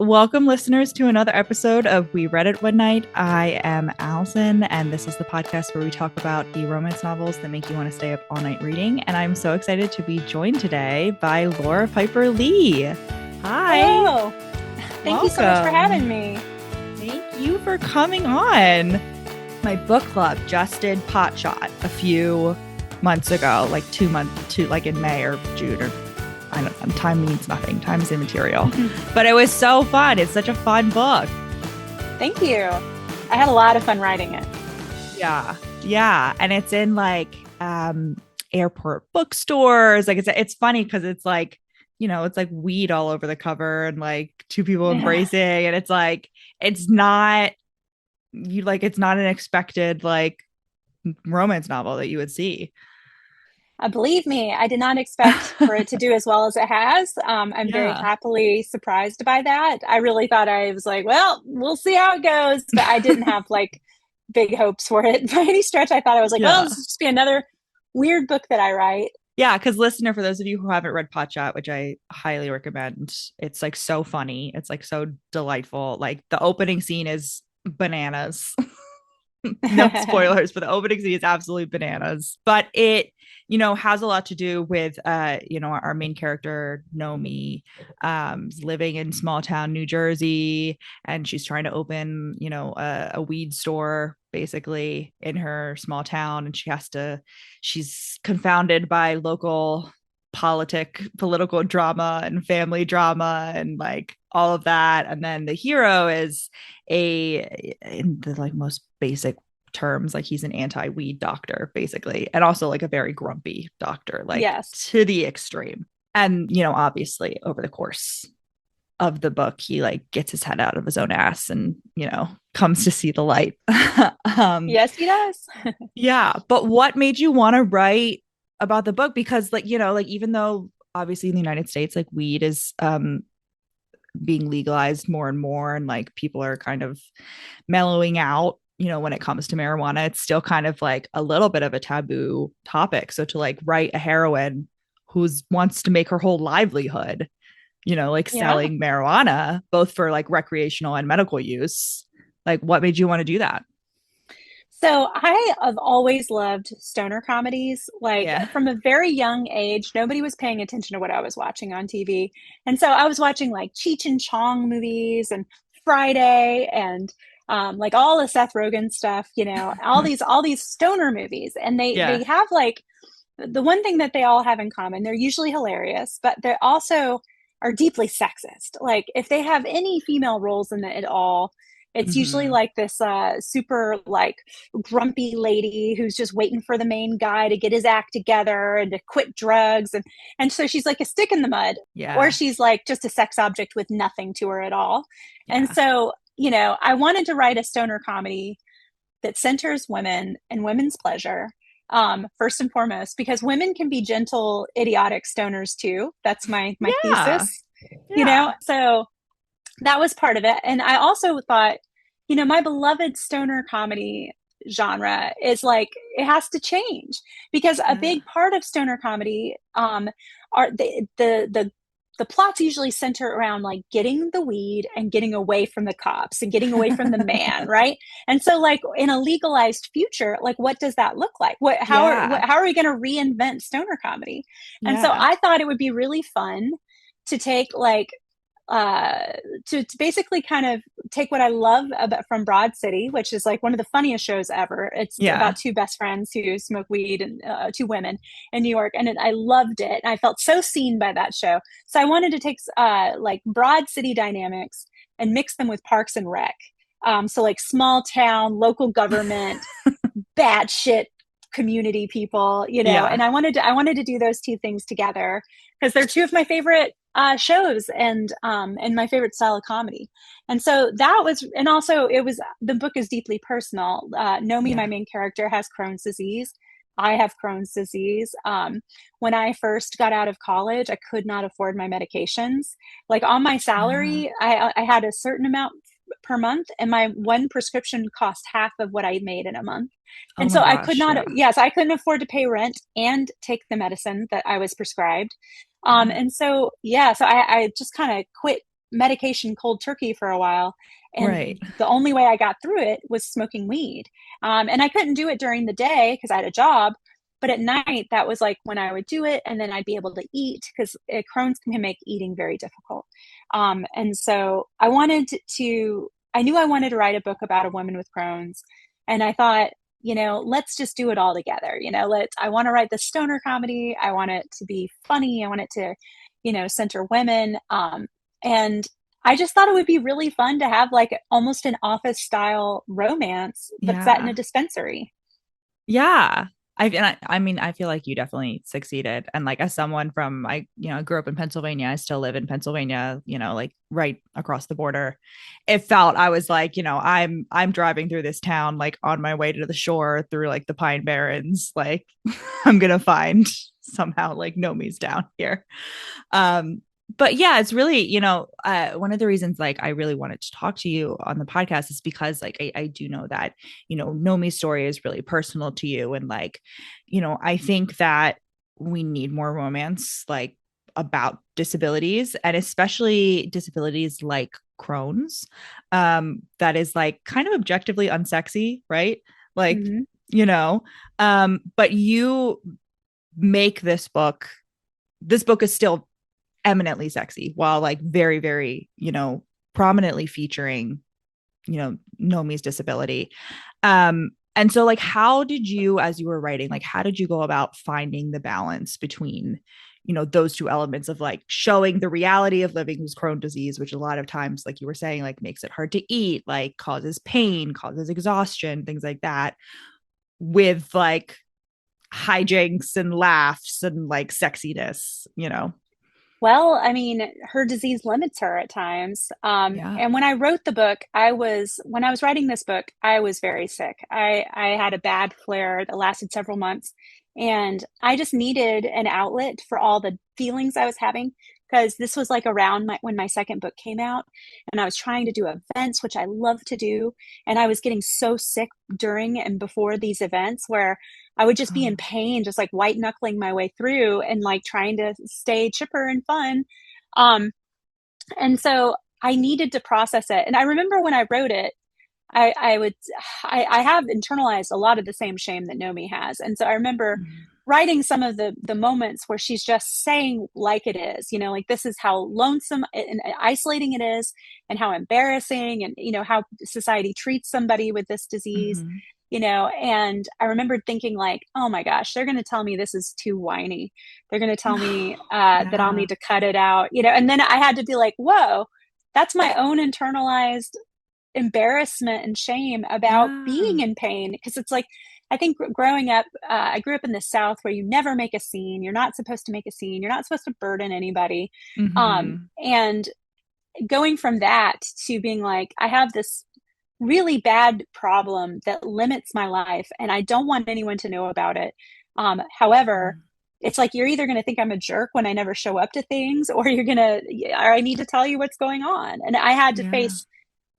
Welcome, listeners, to another episode of We Read It One Night. I am Allison, and this is the podcast where we talk about the romance novels that make you want to stay up all night reading. And I'm so excited to be joined today by Laura Piper Lee. Hi. Hello. Thank you so much for having me. Thank you for coming on. My book club just did Pot Shot a few months ago, like in May or June or I don't know. Time means nothing. Time is immaterial. But it was so fun. It's such a fun book. Thank you. I had a lot of fun writing it. Yeah. Yeah. And it's in airport bookstores. Like it's funny because it's like, it's like weed all over the cover and like two people embracing. And it's like, it's not an expected like romance novel that you would see. Believe me, I did not expect for it to do as well as it has. I'm very Yeah. happily surprised by that. I really thought I was like, well, we'll see how it goes. But I didn't have like big hopes for it by any stretch. I thought I was like, well, Yeah. this will just be another weird book that I write. Yeah, because listener, for those of you who haven't read Pot Shot, which I highly recommend, it's like so funny. It's like so delightful. Like the opening scene is bananas. No spoilers, but the opening scene is absolutely bananas. But it, has a lot to do with our main character, Nomi, living in small town New Jersey, and she's trying to open, a weed store basically in her small town, and she's confounded by local political drama and family drama and like all of that. And then the hero is in the like most basic terms, like he's an anti-weed doctor basically, and also like a very grumpy doctor, like Yes. to the extreme. And obviously over the course of the book he like gets his head out of his own ass and comes to see the light. Yes, he does. Yeah, but what made you want to write about the book? Because like like even though obviously in the United States like weed is being legalized more and more, and like people are kind of mellowing out, when it comes to marijuana, it's still kind of like a little bit of a taboo topic. So to like write a heroine who's wants to make her whole livelihood, like Yeah. selling marijuana, both for like recreational and medical use, like what made you want to do that? So I have always loved stoner comedies. Like Yeah. from a very young age, nobody was paying attention to what I was watching on TV. And so I was watching like Cheech and Chong movies and Friday and like all the Seth Rogen stuff, all these stoner movies. And they Yeah. they have like the one thing that they all have in common, they're usually hilarious, but they also are deeply sexist. Like if they have any female roles in it at all, it's usually Mm-hmm. like this super like grumpy lady who's just waiting for the main guy to get his act together and to quit drugs, and so she's like a stick in the mud, or Yeah. she's like just a sex object with nothing to her at all. And Yeah. so I wanted to write a stoner comedy that centers women and women's pleasure, first and foremost, because women can be gentle, idiotic stoners too. That's my Yeah. thesis, Yeah. So that was part of it. And I also thought, my beloved stoner comedy genre is like it has to change because a Yeah. big part of stoner comedy are the plots usually center around like getting the weed and getting away from the cops and getting away from the man, right? And so like in a legalized future, like what does that look like? Yeah. How are we going to reinvent stoner comedy? And so Yeah. I thought it would be really fun to take like uh to basically kind of take what I love about from Broad City, which is like one of the funniest shows ever. It's Yeah. about two best friends who smoke weed, and two women in New York, and I loved it. And I felt so seen by that show. So I wanted to take like Broad City dynamics and mix them with Parks and Rec. So like small town, local government, batshit community people, Yeah. and I wanted to do those two things together because they're two of my favorite shows and my favorite style of comedy. And so that was, and also it was, the book is deeply personal. Nomi, my Yeah. main character, has Crohn's disease. I have Crohn's disease. When I first got out of college, I could not afford my medications. Like on my Yeah. salary, I had a certain amount per month, and my one prescription cost half of what I made in a month. Oh And my so I could gosh. not, Yeah. yes, I couldn't afford to pay rent and take the medicine that I was prescribed. Yeah. And so, yeah, so I just kind of quit medication cold turkey for a while. Right. And the only way I got through it was smoking weed. And I couldn't do it during the day because I had a job. But at night, that was like when I would do it. And then I'd be able to eat because Crohn's can make eating very difficult. And so I knew I wanted to write a book about a woman with Crohn's. And I thought, let's just do it all together. I want to write the stoner comedy. I want it to be funny. I want it to, center women. And I just thought it would be really fun to have like almost an office style romance, but set in a Yeah. dispensary. Yeah. I mean, I feel like you definitely succeeded. And like, as someone from, I grew up in Pennsylvania, I still live in Pennsylvania, like right across the border. It felt, I was like, I'm driving through this town, like on my way to the shore through like the Pine Barrens. Like, I'm going to find somehow like Nomi's down here. Um, but yeah, it's really, one of the reasons like I really wanted to talk to you on the podcast is because like I do know that, Nomi's story is really personal to you. And like, I think that we need more romance like about disabilities, and especially disabilities like Crohn's, that is like kind of objectively unsexy, right? Like, Mm-hmm. you know, but you make this book is still eminently sexy while like very, very, prominently featuring, Nomi's disability. And so like how did you, as you were writing, like how did you go about finding the balance between, those two elements of like showing the reality of living with Crohn's disease, which a lot of times, like you were saying, like makes it hard to eat, like causes pain, causes exhaustion, things like that, with like hijinks and laughs and like sexiness. Well, I mean, her disease limits her at times. Yeah. And when I wrote the book, when I was writing this book, I was very sick. I had a bad flare that lasted several months, and I just needed an outlet for all the feelings I was having because this was like around when my second book came out, and I was trying to do events, which I love to do, and I was getting so sick during and before these events where I would just be in Oh, pain, just like white knuckling my way through and like trying to stay chipper and fun. Um, and so I needed to process it. And I remember when I wrote it, I would, I have internalized a lot of the same shame that Nomi has. And so I remember mm, writing some of the moments where she's just saying like it is, like this is how lonesome and isolating it is and how embarrassing and, how society treats somebody with this disease, mhm. and I remembered thinking like, oh my gosh, they're going to tell me this is too whiny. They're going to tell me that I'll Yeah. need to cut it out, and then I had to be like, whoa, that's my own internalized embarrassment and shame about being Yeah. in pain. Because it's like, I think growing up, I grew up in the South where you never make a scene. You're not supposed to make a scene. You're not supposed to burden anybody. Mhm. And going from that to being like, I have this really bad problem that limits my life and I don't want anyone to know about it. However, Mm. it's like you're either going to think I'm a jerk when I never show up to things, or or I need to tell you what's going on. And Yeah.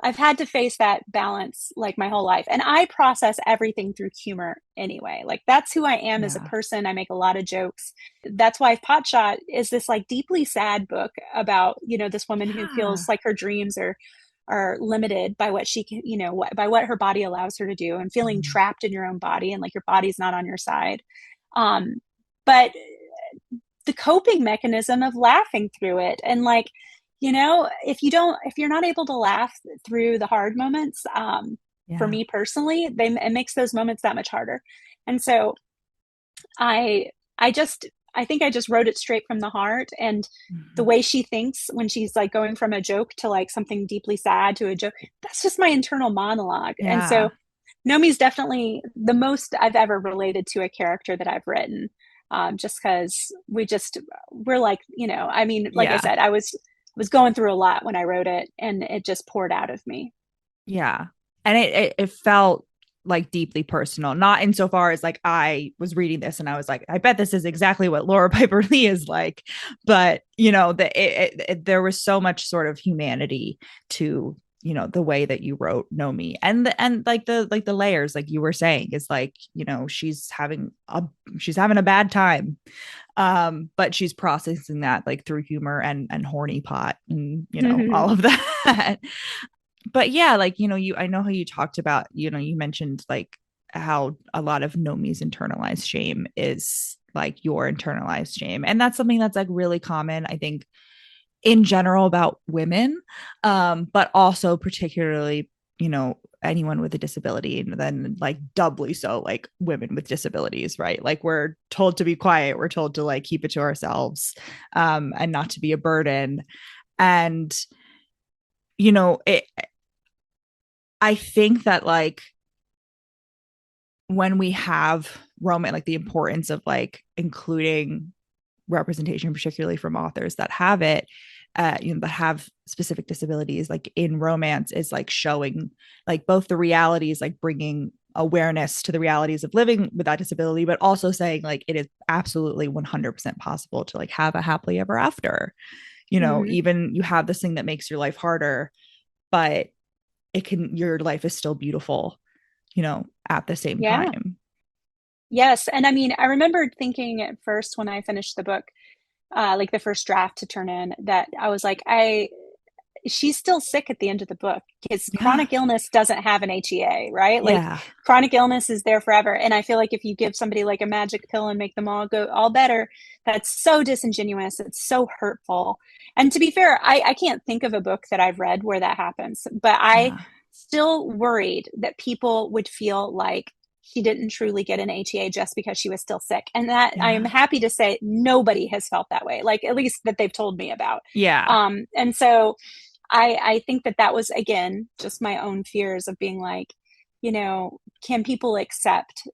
I've had to face that balance like my whole life. And I process everything through humor anyway. Like that's who I am as a Yeah. person. I make a lot of jokes. That's why Potshot is this like deeply sad book about, this woman who Yeah. feels like her dreams are limited by what she can, by what her body allows her to do and feeling Mhm. trapped in your own body and like your body's not on your side. But the coping mechanism of laughing through it and like, if you're not able to laugh through the hard moments, for Yeah. me personally, it makes those moments that much harder. And so I I think I just wrote it straight from the heart, and the Mhm. way she thinks when she's like going from a joke to like something deeply sad to a joke, that's just my internal monologue. And so Yeah. Nomi's definitely the most I've ever related to a character that I've written. Just because we're like, I mean, like I Yeah. said, I was going through a lot when I wrote it, and it just poured out of me. Yeah. And it felt like deeply personal, not insofar as like I was reading this and I was like, I bet this is exactly what Laura Piper Lee is like. But, there was so much sort of humanity to, the way that you wrote Nomi, and like the layers, like you were saying, is like, she's having a bad time, but she's processing that like through humor and horny pot, and all of that. But yeah, like, I know how you talked about, you mentioned like how a lot of Nomi's internalized shame is like your internalized shame, and that's something that's like really common, I think, in general about women, but also particularly, anyone with a disability, and then like doubly so like women with disabilities, right? Like, we're told to be quiet, we're told to like keep it to ourselves, and not to be a burden. And it, I think that like when we have romance, like the importance of like including representation, particularly from authors that have it, that have specific disabilities, like in romance, is like showing like both the realities, like bringing awareness to the realities of living with that disability, but also saying like it is absolutely 100% possible to like have a happily ever after. Hmm. Even you have this thing that makes your life harder, but your life is still beautiful, at the same Yeah. time. Yes. And I mean, I remember thinking at first when I finished the book, like the first draft to turn in, that I was like, she's still sick at the end of the book because Yeah. chronic illness doesn't have an HEA, right? Like Yeah. chronic illness is there forever. And I feel like if you give somebody like a magic pill and make them all go all better, that's so disingenuous. It's so hurtful. And to be fair, I can't think of a book that I've read where that happens, but I Yeah. still worried that people would feel like she didn't truly get an HEA just because she was still sick. And that I am Yeah. happy to say nobody has felt that way, like at least that they've told me about. Yeah. And so I think that that was, again, just my own fears of being like, can people accept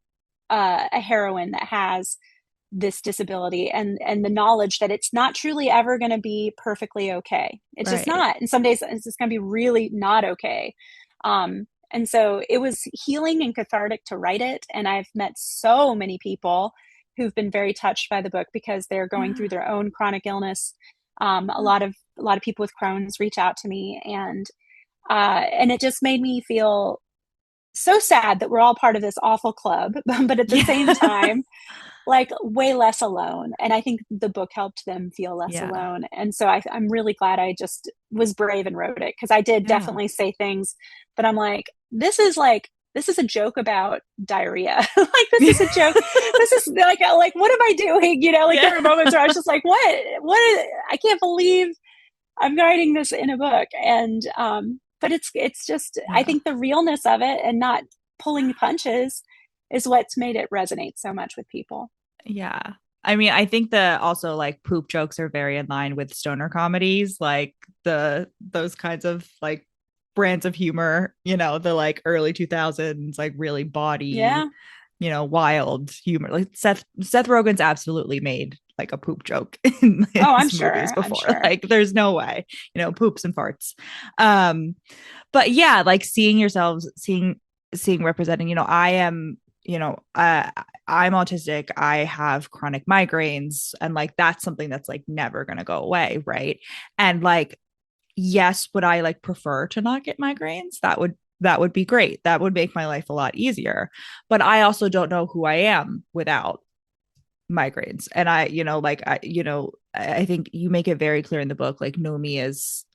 a heroine that has this disability and the knowledge that it's not truly ever going to be perfectly okay. It's just Right. not. And some days it's just going to be really not okay. And so it was healing and cathartic to write it. And I've met so many people who've been very touched by the book because they're going Yeah. through their own chronic illness. A lot of people with Crohn's reach out to me, and it just made me feel so sad that we're all part of this awful club, but at the same Yeah. time, like way less alone. And I think the book helped them feel less Yeah. alone. And so I'm really glad I just was brave and wrote it, because I did Yeah. definitely say things that I'm this is a joke about diarrhea. Like this is a joke. This is like what am I doing? Like there Yeah. were moments where I was just like, I can't believe I'm writing this in a book. And but it's just, I Yeah. think the realness of it and not pulling punches is what's made it resonate so much with people. Yeah. I mean, I think that also like poop jokes are very in line with stoner comedies, like those kinds of like brands of humor, the like early 2000s, like really baudy, Yeah. wild humor. Like Seth Rogen's absolutely made like a poop joke in Oh, I'm his movies sure. I'm before. sure. Like there's no way, poops and farts. Um, but yeah, like seeing representing, I am, I'm autistic, I have chronic migraines, and like that's something that's like never going to go away, right? And like, yes, would I like prefer to not get migraines? That would be great, that would make my life a lot easier, but I also don't know who I am without migraines. And I think you make it very clear in the book, like Nomi is,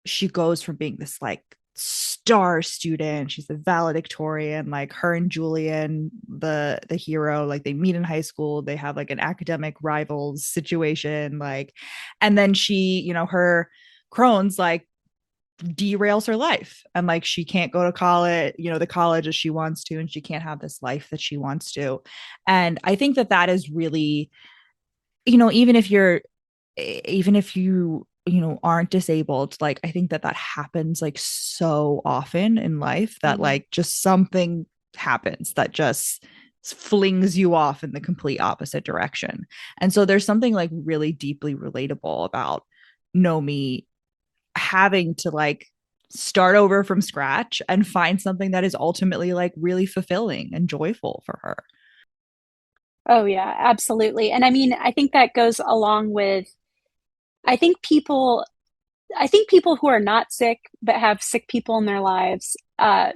she goes from being this like star student, she's the valedictorian, like her and Julian, the hero, like they meet in high school, they have like an academic rivals situation, like, and then she, her Crohn's like derails her life, and like she can't go to college, the college as she wants to, and she can't have this life that she wants to. And I think that that is really, even if you aren't disabled, like I think that that happens like so often in life, that Mm-hmm. like just something happens that just flings you off in the complete opposite direction. And so there's something like really deeply relatable about Nomi having to like start over from scratch and find something that is ultimately like really fulfilling and joyful for her. Oh, yeah, absolutely. And I mean, I think that goes along with, I think people I think people who are not sick but have sick people in their lives,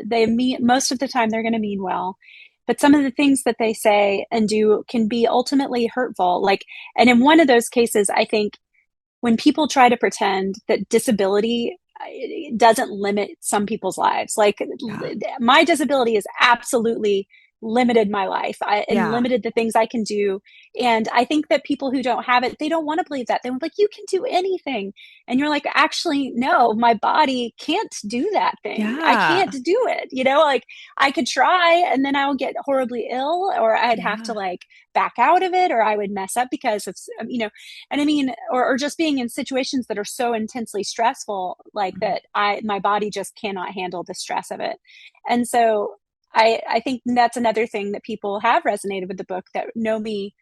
they mean most of the time they're going to mean well, but some of the things that they say and do can be ultimately hurtful. Like, and in one of those cases, I think when people try to pretend that disability doesn't limit some people's lives, like Yeah. my disability is absolutely limited my life and Yeah. limited the things I can do. And I think that people who don't have it, they don't want to believe that. They're like, you can do anything. And you're like, actually, no, my body can't do that thing. I can't Yeah. do it. Like I could try and then I would get horribly ill, or I'd have to Yeah. like back out of it, or I would mess up because of, and I mean, or just being in situations that are so intensely stressful, like that my body just cannot handle the stress of it. And so I think that's another thing that people have resonated with the book, that Nomi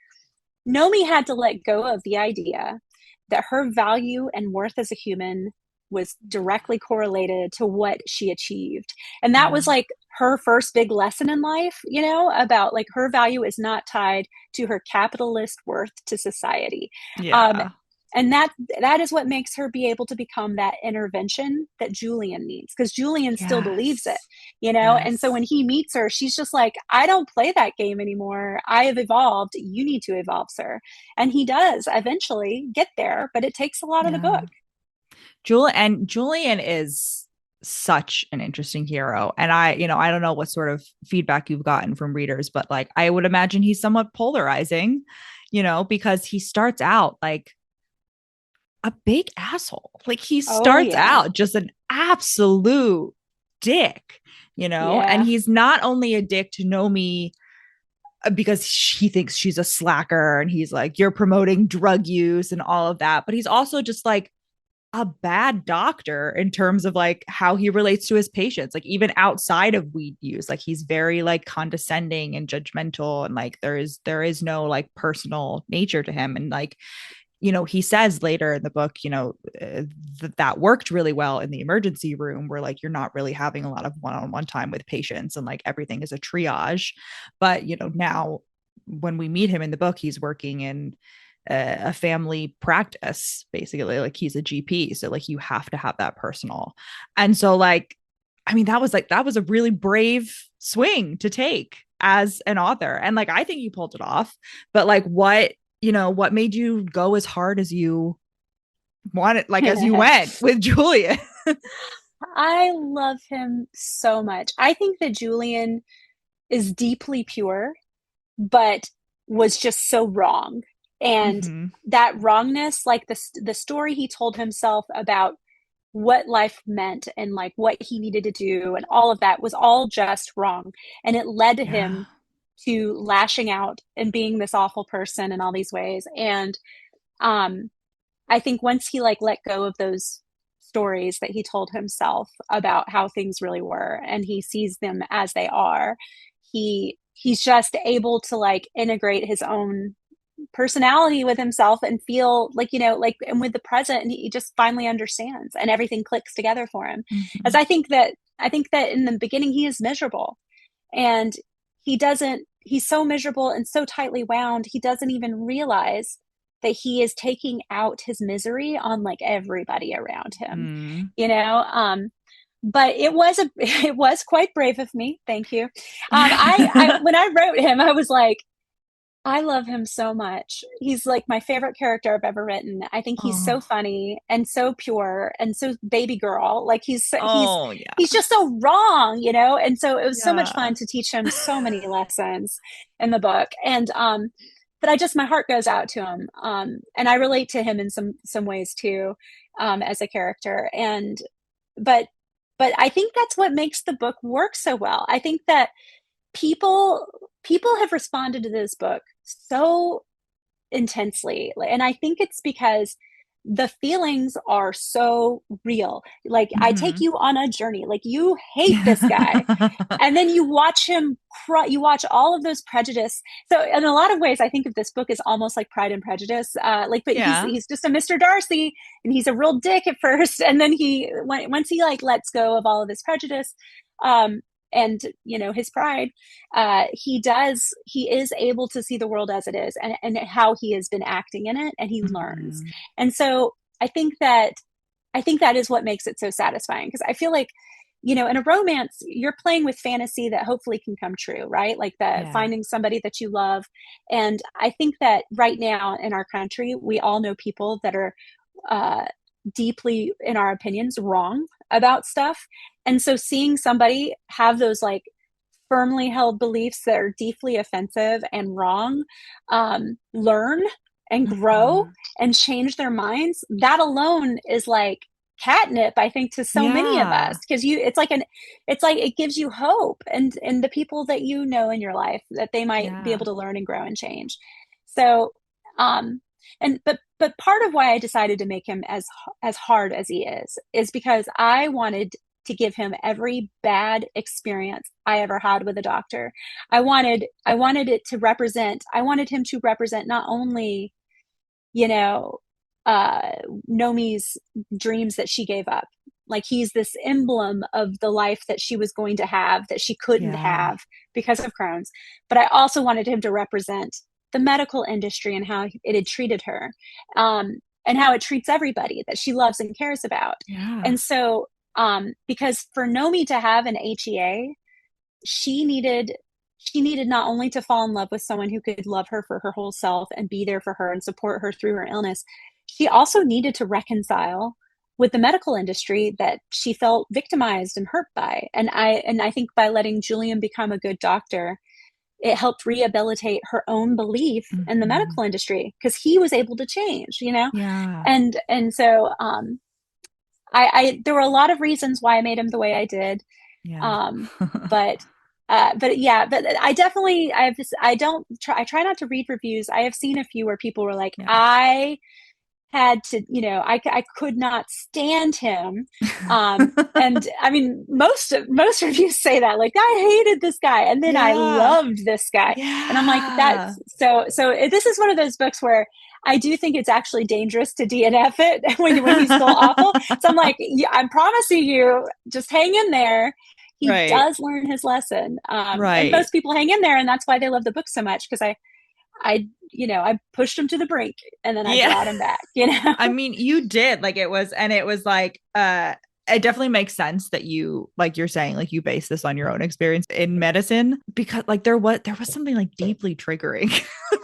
had to let go of the idea that her value and worth as a human was directly correlated to what she achieved. And that was Yeah. like her first big lesson in life, about like her value is not tied to her capitalist worth to society. Um, Yeah. and that is what makes her be able to become that intervention that Julian needs, because Julian still believes it, Yes. and so when Yes. he meets her, she's just like, I don't play that game anymore. I have evolved. You need to evolve, sir. And he does eventually get there, but it takes a lot of the Yeah. book. Julian is such an interesting hero. And I don't know what sort of feedback you've gotten from readers, but like I would imagine he's somewhat polarizing, because he starts out like a big asshole. Like he Oh starts yeah. out just an absolute dick, and Yeah. he's not only a dick to Nomi because he thinks she's a slacker and he's like, you're promoting drug use and all of that, but he's also just like a bad doctor in terms of like how he relates to his patients, like even outside of weed use. Like he's very like condescending and judgmental, and like there is no like personal nature to him. And like, he says later in the book, that worked really well in the emergency room where like you're not really having a lot of one-on-one time with patients and like everything is a triage. But, now when we meet him in the book, he's working in a family practice, basically. Like he's a GP. So like you have to have that personal. And so like, I mean, that was a really brave swing to take as an author. And like, I think you pulled it off, but like, what made you go as hard as you wanted, like as you went with Julia? I love him so much. I think that Julian is deeply pure, but was just so wrong. And Mm-hmm. that wrongness, like the story he told himself about what life meant and like what he needed to do and all of that, was all just wrong. And it led to Yeah. him to lashing out and being this awful person in all these ways. And um I think once he like let go of those stories that he told himself about how things really were, and he sees them as they are, he's just able to like integrate his own personality with himself and feel like, like, and with the present, and he just finally understands and everything clicks together for him. As Mm-hmm. I think that in the beginning he is miserable, and he's so miserable and so tightly wound, he doesn't even realize that he is taking out his misery on like everybody around him, Mm. you know but it was quite brave of me, thank you. I when I wrote him, I was like, I love him so much. He's like my favorite character I've ever written. I think he's so Oh. funny and so pure and so baby girl. Like Oh he's yeah. just so wrong, And so it was so much Yeah. fun to teach him so many lessons in the book. And but my heart goes out to him. And I relate to him in some ways too, as a character. And but I think that's what makes the book work so well. I think that people people have responded to this book so intensely, and I think it's because the feelings are so real. Like, I take Mm-hmm. you on a journey, like you hate this guy, and then you watch him cry, you watch all of those prejudice. So in a lot of ways, I think of this book as almost like Pride and Prejudice, but he's Yeah. he's just a Mr. Darcy, and he's a real dick at first, and then once he like lets go of all of his prejudice, um and his pride, he is able to see the world as it is, and how he has been acting in it, and he learns. Mm-hmm. And so I think that I think that is what makes it so satisfying, because I feel like, in a romance, you're playing with fantasy that hopefully can come true, right? Like that, Yeah. finding somebody that you love. And I think that right now in our country, we all know people that are uh, deeply, in our opinions, wrong about stuff. And so seeing somebody have those like firmly held beliefs that are deeply offensive and wrong, learn and grow Mhm. and change their minds, that alone is like catnip, I think, to so many of us, Yeah. because it's like it gives you hope, and the people that you know in your life, that they might be able Yeah. to learn and grow and change. So um and but part of why I decided to make him as hard as he is because I wanted to give him every bad experience I ever had with a doctor. I wanted him to represent not only, you know, uh Nomi's dreams that she gave up. Like, he's this emblem of the life that she was going to have, that she couldn't Yeah. have because of Crohn's. But I also wanted him to represent the medical industry and how it had treated her, and how it treats everybody that she loves and cares about. Yeah. And so, because for Nomi to have an HEA, she needed she needed not only to fall in love with someone who could love her for her whole self and be there for her and support her through her illness, she also needed to reconcile with the medical industry that she felt victimized and hurt by. And I think by letting Julian become a good doctor, it helped rehabilitate her own belief in the Mhm. medical industry, because he was able to change. Yeah. And so, I there were a lot of reasons why I made him the way I did. Yeah. Um, but but yeah, but I definitely, I have this, I try not to read reviews. I have seen a few where people were like, Yeah. I had to, I could not stand him. And I mean, most reviews say that, like, I hated this guy and then I Yeah. loved this guy. And I'm like, Yeah. that's so this is one of those books where I do think it's actually dangerous to DNF it when he's still awful. So I'm like, yeah, I'm promising you, just hang in there. He Right. does learn his lesson. And Right. most people hang in there, and that's why they love the book so much, because I pushed him to the brink and then I Yeah. brought him back. I mean, you did, like, it was like it definitely makes sense that you, like you're saying, like, you base this on your own experience in medicine, because like there was something like deeply triggering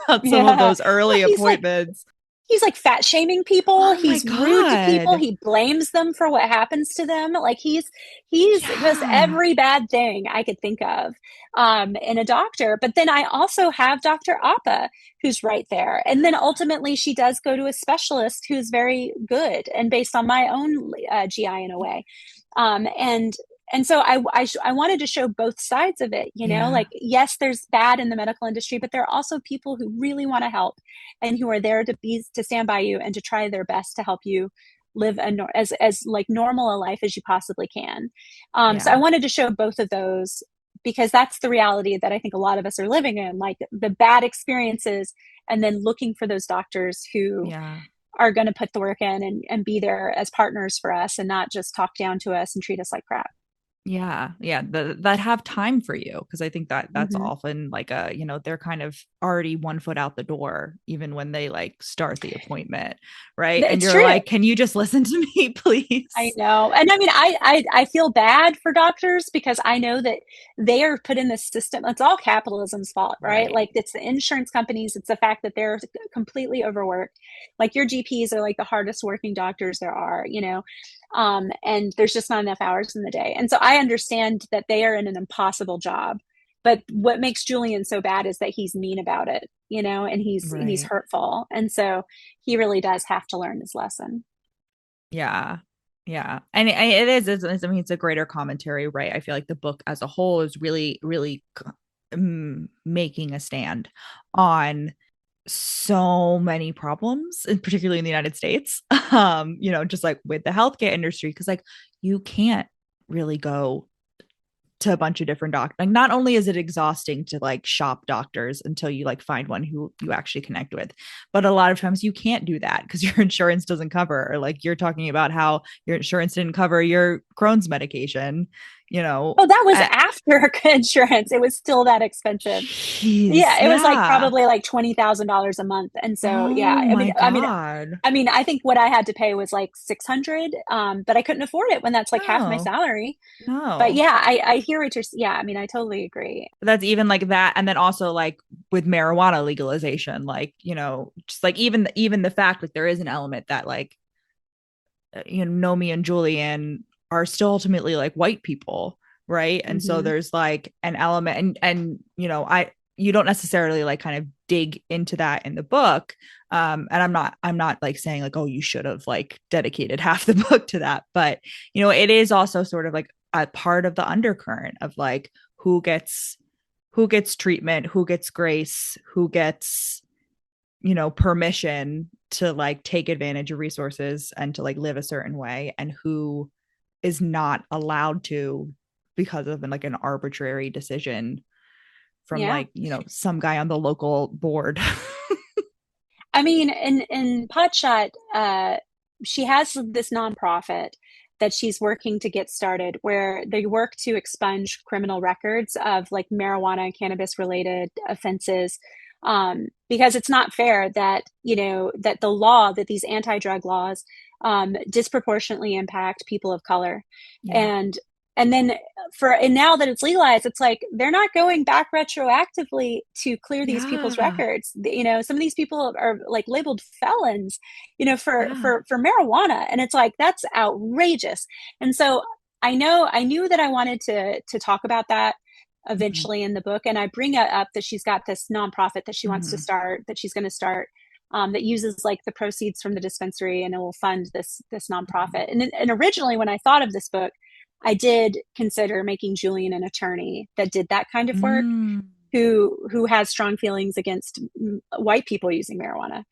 about some of Yeah. those Well, early appointments. he's like fat shaming people. Oh my He's rude to people. God. He blames them for what happens to them. Like, he's just Yeah. every bad thing I could think of, in a doctor. But then I also have Dr. Appa, who's right there. And then ultimately she does go to a specialist who's very good and based on my own GI in a way. And so I wanted to show both sides of it. Yeah. Like, yes, there's bad in the medical industry, but there are also people who really want to help and who are there to stand by you and to try their best to help you live as like normal a life as you possibly can. So I Yeah. wanted to show both of those, because that's the reality that I think a lot of us are living in, like the bad experiences, and then looking for those doctors who Yeah. are going to put the work in and be there as partners for us and not just talk down to us and treat us like crap. Yeah, yeah, that have time for you, because I think that that's Mm-hmm. often like they're kind of already one foot out the door even when they like start the appointment, right? And It's you're true. like, can you just listen to me, I please? know. And I mean, I feel bad for doctors, because I know that they are put in this system. It's all capitalism's fault, right? Right. Like, it's the insurance companies, it's the fact that they're completely overworked. Like, your GPs are like the hardest working doctors there are. And there's just not enough hours in the day. And so I understand that they are in an impossible job. But what makes Julian so bad is that he's mean about it, and he's Right. hurtful. And so he really does have to learn his lesson. Yeah. Yeah. And it is, I mean, it's a greater commentary, right? I feel like the book as a whole is really, really making a stand on so many problems, and particularly in the United States, just like with the healthcare industry, because like you can't really go to a bunch of different doctors. Like, not only is it exhausting to like shop doctors until you like find one who you actually connect with, but a lot of times you can't do that because your insurance doesn't cover, or like you're talking about how your insurance didn't cover your Crohn's medication, you know. Oh, that was after insurance. It was still that expensive. Jeez, Yeah, it was like yeah. probably like $20,000 a month. And so yeah, Oh I mean my I mean God. I mean I think what I had to pay was like 600, but I couldn't afford it when that's like half my No, salary. But no. yeah, I hear what you're yeah, I mean I totally agree. That's even like that. And then also like with marijuana legalization, like, you know, just like even the fact like there is an element that like you know, Nomi and Julian are still ultimately like white people, right? And so Hmm. there's like an element and you know, I you don't necessarily like kind of dig into that in the book. And I'm not like saying like, oh, you should have like dedicated half the book to that. But you know, it is also sort of like a part of the undercurrent of like who gets treatment, who gets grace, who gets, you know, permission to like take advantage of resources and to like live a certain way, and who is not allowed to because of like an arbitrary decision from Yeah. like, you know, some guy on the local board. I mean, in Potshot, she has this nonprofit that she's working to get started where they work to expunge criminal records of like marijuana and cannabis related offenses. Because it's not fair that, you know, that the law, that these anti-drug laws disproportionately impact people of color. Yeah. And and then and now that it's legalized, it's like they're not going back retroactively to clear these people's Yeah. records. You know, some of these people are like labeled felons, you know, Yeah. for marijuana, and it's like that's outrageous. And so I knew that I wanted to talk about that Mm-hmm. eventually in the book, and I bring it up that she's got this nonprofit that she wants to Mm-hmm. start, that she's going to start, that uses like the proceeds from the dispensary, and it will fund this nonprofit. And originally, when I thought of this book, I did consider making Julian an attorney that did that kind of work, Mm-hmm. who has strong feelings against white people using marijuana.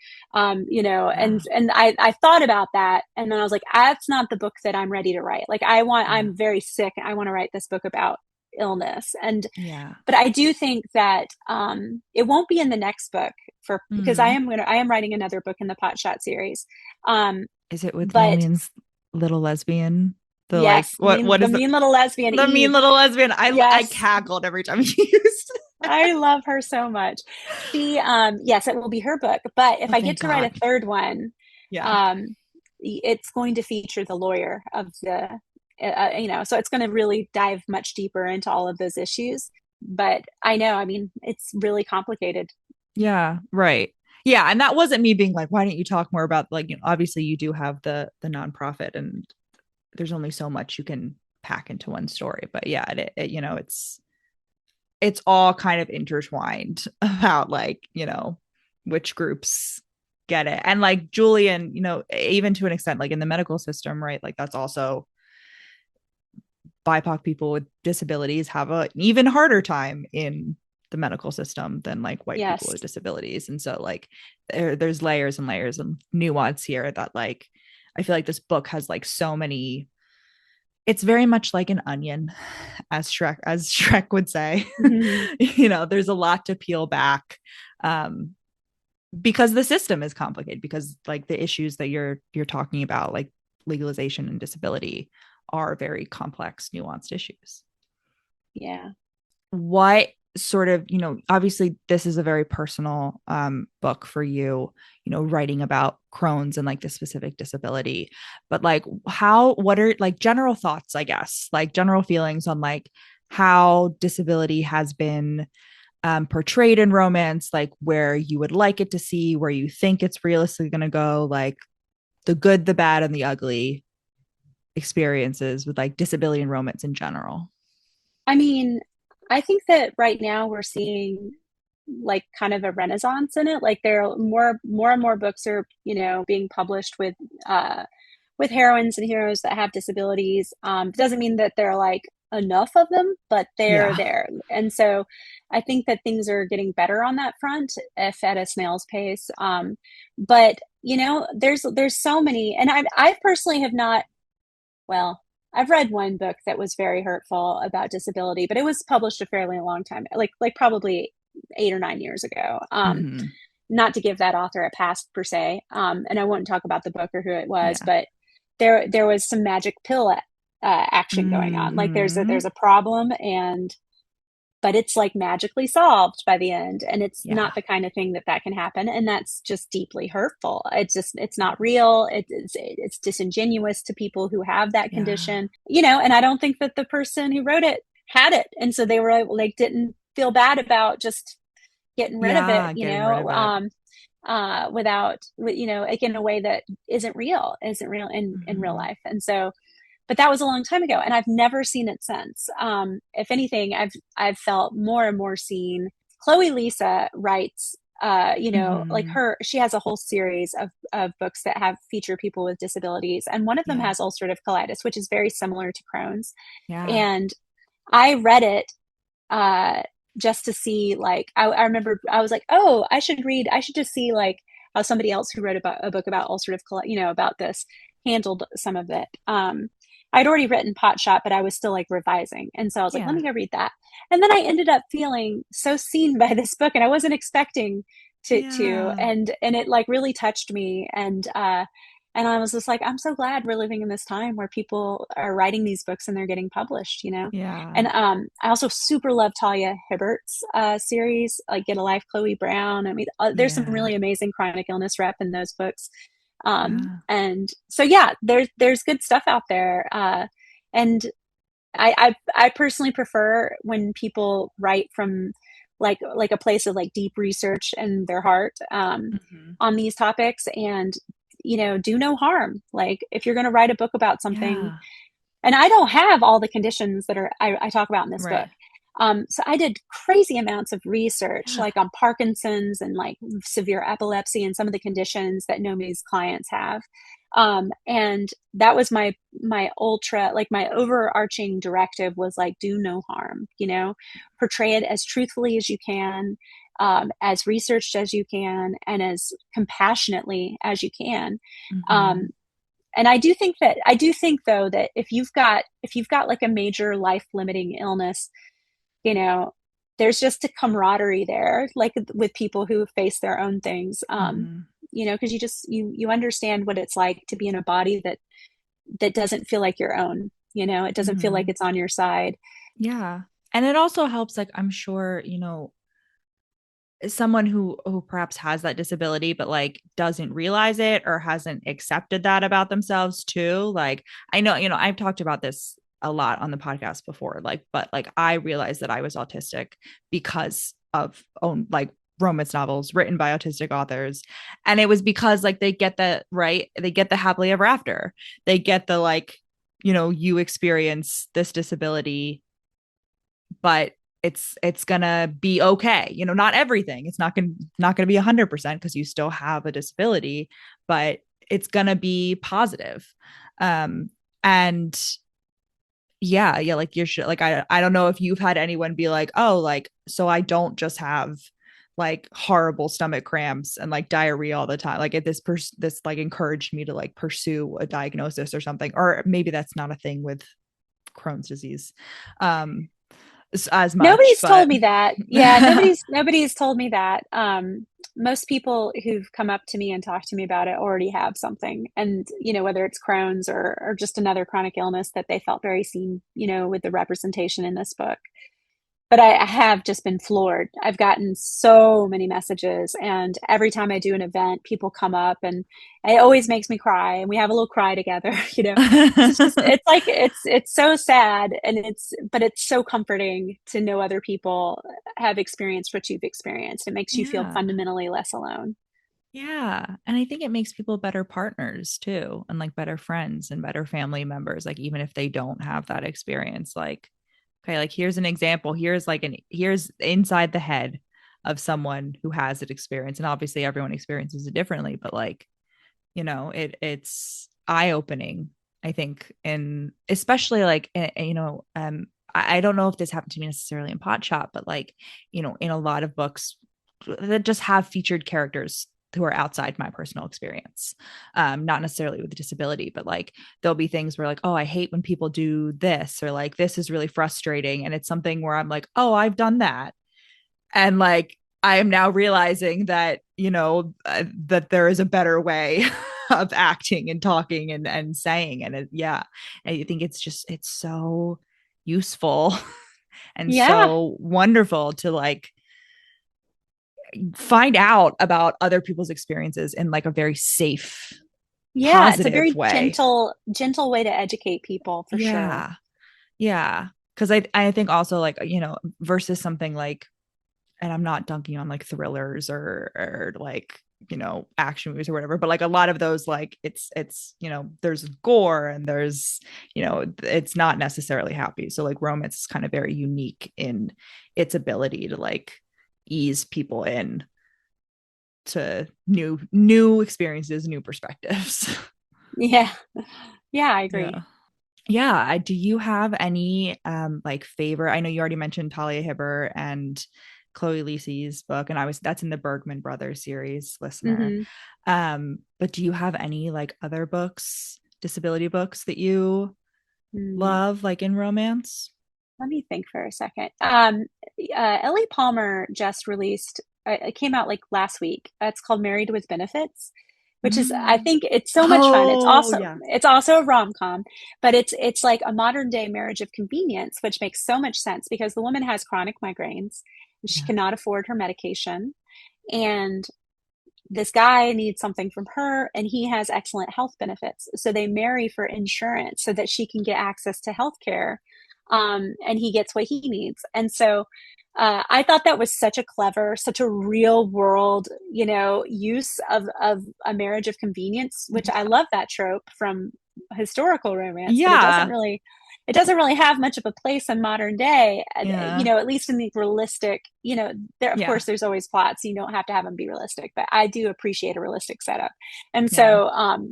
You know, Yeah. and I thought about that, and then I was like, that's not the book that I'm ready to write. Like Yeah. I'm very sick. I want to write this book about illness. And Yeah. but I do think that it won't be in the next book, for because Mm-hmm. I am writing another book in the Pot Shot series. Um, Is it with but Lillian's little lesbian? The like yes, what the is the mean little lesbian the mean Eve. little lesbian? I Yes, cackled every time you used it. I love her so much. She, yes, it will be her book. But if Oh, I get thank to write a God. third one, Yeah. um, it's going to feature the lawyer of the, you know, so it's going to really dive much deeper into all of those issues. But I know, I mean, it's really complicated. Yeah, right. Yeah, and that wasn't me being like, why don't you talk more about like, you know, obviously you do have the nonprofit and there's only so much you can pack into one story. But yeah, you know, it's all kind of intertwined about like, you know, which groups get it. And like Julian, you know, even to an extent, like in the medical system, right? Like that's also BIPOC people with disabilities have an even harder time in the medical system than like white people with Yes. disabilities. And so like there's layers and layers of nuance here that like I feel like this book has like so many. It's very much like an onion, as Shrek would say. Mhm. You know, there's a lot to peel back. Um, because the system is complicated, because like the issues that you're talking about, like legalization and disability, are very complex, nuanced issues. Yeah. What sort of, you know, obviously this is a very personal book for you, you know, writing about Crohn's and like the specific disability, but like what are like general thoughts, I guess, like general feelings on like how disability has been portrayed in romance, like where you would like it to see, where you think it's realistically going to go, like the good, the bad, and the ugly experiences with like disability and romance in general. I mean, I think that right now we're seeing like kind of a renaissance in it. Like there are more and more books are, you know, being published with heroines and heroes that have disabilities. It doesn't mean that there are like enough of them, but they're Yeah. there. And so I think that things are getting better on that front, if at a snail's pace. But you know, there's so many, and I personally have not, well, I've read one book that was very hurtful about disability, but it was published a fairly long time, like probably 8 or 9 years ago. Mm-hmm. Not to give that author a pass per se, and I won't talk about the book or who it was, Yeah. but there was some magic pill action going on. Like Hmm. there's a problem, and but it's like magically solved by the end, and it's Yeah. not the kind of thing that can happen, and that's just deeply hurtful. It's not real. It's disingenuous to people who have that Yeah. condition, and I don't think that the person who wrote it had it, and so they were like didn't feel bad about just getting rid of it, Yeah. Getting rid of it. without, like in a way that isn't real in real Hmm. life. And so, but that was a long time ago, and I've never seen it since. If anything, I've felt more and more seen. Chloe Lisa writes, like Hmm. she has a whole series of books that have feature people with disabilities, and one of them Yeah. has ulcerative colitis, which is very similar to Crohn's. Yeah. And I read it uh just to see, like, I remember I was like, oh, I should just see like how somebody else who wrote about a book about ulcerative colitis, about this, handled some of it. I'd already written Pot Shot, but I was still like revising, and so I was like, let Yeah. me go read that. And then I ended up feeling so seen by this book, and I wasn't expecting to Yeah. and it like really touched me. And I was just like, I'm so glad we're living in this time where people are writing these books and they're getting published. Yeah. And I also super love Talia Hibbert's series, like Get a Life, Chloe Brown. I mean, there's some Yeah. really amazing chronic illness rep in those books. Yeah. And so, yeah, there's good stuff out there. And I personally prefer when people write from like a place of like deep research in their heart, Hmm. on these topics, and do no harm. Like if you're going to write a book about something, Yeah. and I don't have all the conditions that I talk about in this book. Right. So I did crazy amounts of research, Yeah. like on Parkinson's and like severe epilepsy and some of the conditions that Nomi's clients have. And that was my ultra, like my overarching directive was like, do no harm, portray it as truthfully as you can, as researched as you can, and as compassionately as you can. Um, Hmm. and I do think though that if you've got like a major life limiting illness, you know there's just a camaraderie there, like with people who face their own things. Hmm. Because you understand what it's like to be in a body that doesn't feel like your own. It doesn't feel like Hmm. it's on your side. Yeah. And it also helps, like, I'm sure, someone who perhaps has that disability but like doesn't realize it or hasn't accepted that about themselves too. Like I know, I've talked about this a lot on the podcast before, like, but like I realized that I was autistic because of own like romance novels written by autistic authors. And it was because like they get that right, they get the happily ever after, they get the like, you experience this disability, but it's gonna be okay. Not everything, it's not gonna be 100% because you still have a disability, but it's gonna be positive. And yeah, like you're sure, like I don't know if you've had anyone be like, oh, like, so I don't just have like horrible stomach cramps and like diarrhea all the time. Like, if this like encouraged me to like pursue a diagnosis or something, or maybe that's not a thing with Crohn's disease. um as much, Nobody's but told me that. Yeah, nobody's told me that. Most people who've come up to me and talked to me about it already have something, and whether it's Crohn's or just another chronic illness, that they felt very seen, with the representation in this book. But I have just been floored. I've gotten so many messages, and every time I do an event, people come up, and it always makes me cry, and we have a little cry together. So it's like it's so sad, and but it's so comforting to know other people have experienced what you've experienced. It makes you feel yeah. fundamentally less alone. Yeah. And I think it makes people better partners too, and like better friends and better family members, like even if they don't have that experience. Like, okay, like here's an example. Here's inside the head of someone who has it experience. And obviously everyone experiences it differently, but like, it's eye-opening, I think, and especially like I don't know if this happened to me necessarily in Pot Shop, but like, in a lot of books that just have featured characters who are outside my personal experience, not necessarily with a disability, but like there'll be things where like, oh, I hate when people do this, or like this is really frustrating, and it's something where I'm like, oh, I've done that, and like I am now realizing that that there is a better way of acting and talking and saying. And yeah, I think it's so useful and Yeah. so wonderful to like find out about other people's experiences in like a very safe, Yeah, it's a positive very way. gentle way to educate people for sure. Yeah. Yeah. Cause I think also like, versus something like, and I'm not dunking on like thrillers or like, action movies or whatever, but like a lot of those, like there's gore and there's, it's not necessarily happy. So like romance is kind of very unique in its ability to like ease people in to new experiences, new perspectives. Yeah. Yeah, I Yeah. agree. Yeah. Do you have any like favorite? I know you already mentioned Talia Hibbert and Chloe Lisi's book, and that's in the Bergman Brothers series, listener. Hmm. But do you have any like other books, disability books that you Mm. love, like in romance? Let me think for a second. Ellie Palmer just released, it came out like last week. It's called Married with Benefits, which is, I Mm. think it's so much fun. Oh yeah. It's also a rom-com, but it's like a modern day marriage of convenience, which makes so much sense because the woman has chronic migraines and she Yeah. cannot afford her medication. And this guy needs something from her and he has excellent health benefits. So they marry for insurance so that she can get access to health care, and he gets what he needs. And so I thought that was such a clever, such a real world, use of a marriage of convenience, which I love that trope from historical romance, but Yeah. it doesn't really have much of a place in modern day, Yeah. at least in the realistic, there, of Yeah. course, there's always plots. You don't have to have them be realistic, but I do appreciate a realistic setup. And Yeah. so,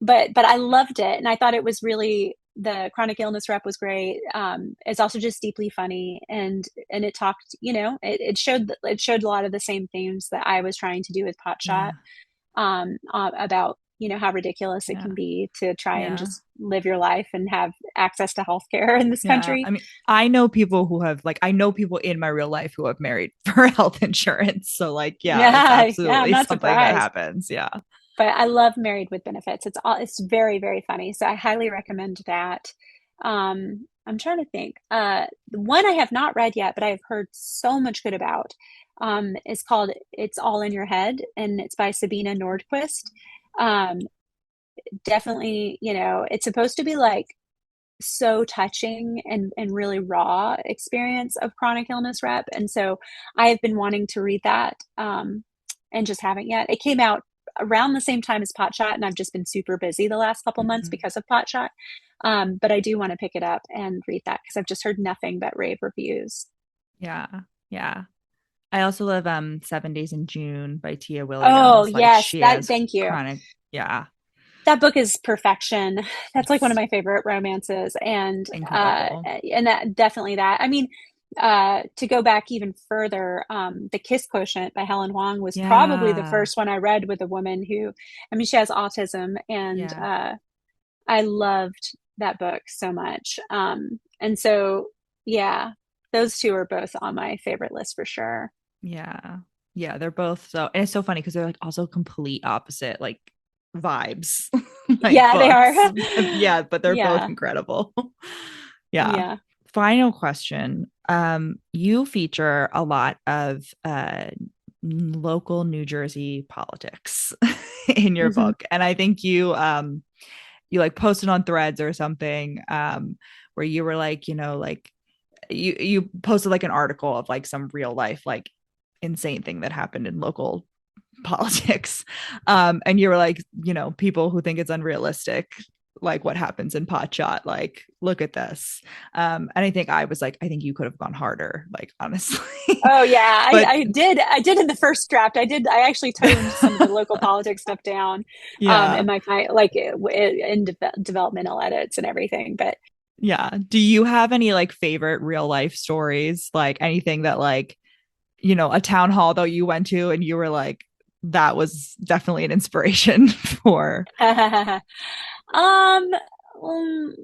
but I loved it. And I thought it was really, the chronic illness rep was great. It's also just deeply funny. And it talked, it showed a lot of the same themes that I was trying to do with Potshot, Yeah. about how ridiculous it Yeah. can be to try and Yeah. just live your life and have access to healthcare in this Yeah. country. I mean, I know people who have like I know people in my real life who have married for health insurance. So like, yeah, it's Yeah, yeah, I'm absolutely not something that surprised. happens. Yeah. But I love Married with Benefits. It's very, very funny. So I highly recommend that. I'm trying to think. The one I have not read yet, but I've heard so much good about, is called It's All in Your Head, and it's by Sabina Nordquist. Um, Definitely, it's supposed to be like so touching and really raw experience of chronic illness rep. And so I have been wanting to read that, and just haven't yet. It came out around the same time as Potshot, and I've just been super busy the last couple months Mhm. because of Potshot. But I do want to pick it up and read that because I've just heard nothing but rave reviews. Yeah. Yeah. I also love 7 Days in June by Tia Oh, Williams. Like yes, she that, has thank you. chronic, yeah. That book is perfection. That's like one of It's my favorite romances, incredible. and that definitely that. I mean, to go back even further, The Kiss Quotient by Helen Huang was probably the Yeah. first one I read with a woman who, I mean, she has autism, and Yeah. I loved that book so much. And so, yeah, those two are both on my favorite list for sure. Yeah. Yeah. They're both so, and it's so funny because they're like also complete opposite like vibes, like Yeah, they are. books. Yeah, but they're both Yeah, incredible. Yeah. yeah. Final question. You feature a lot of local New Jersey politics in your Hmm. book. And I think you like posted on threads or something where you were like, like you posted like an article of like some real life like insane thing that happened in local politics. And you were like, people who think it's unrealistic, like what happens in pot shot, like look at this. And I think I was like, I think you could have gone harder, like honestly. Oh yeah, But I did. I did in the first draft. I did. I actually toned some of the local politics stuff down, in yeah. like in developmental edits and everything. But Yeah. Do you have any like favorite real life stories? Like anything that like, a town hall that you went to and you were like, that was definitely an inspiration for. um, um,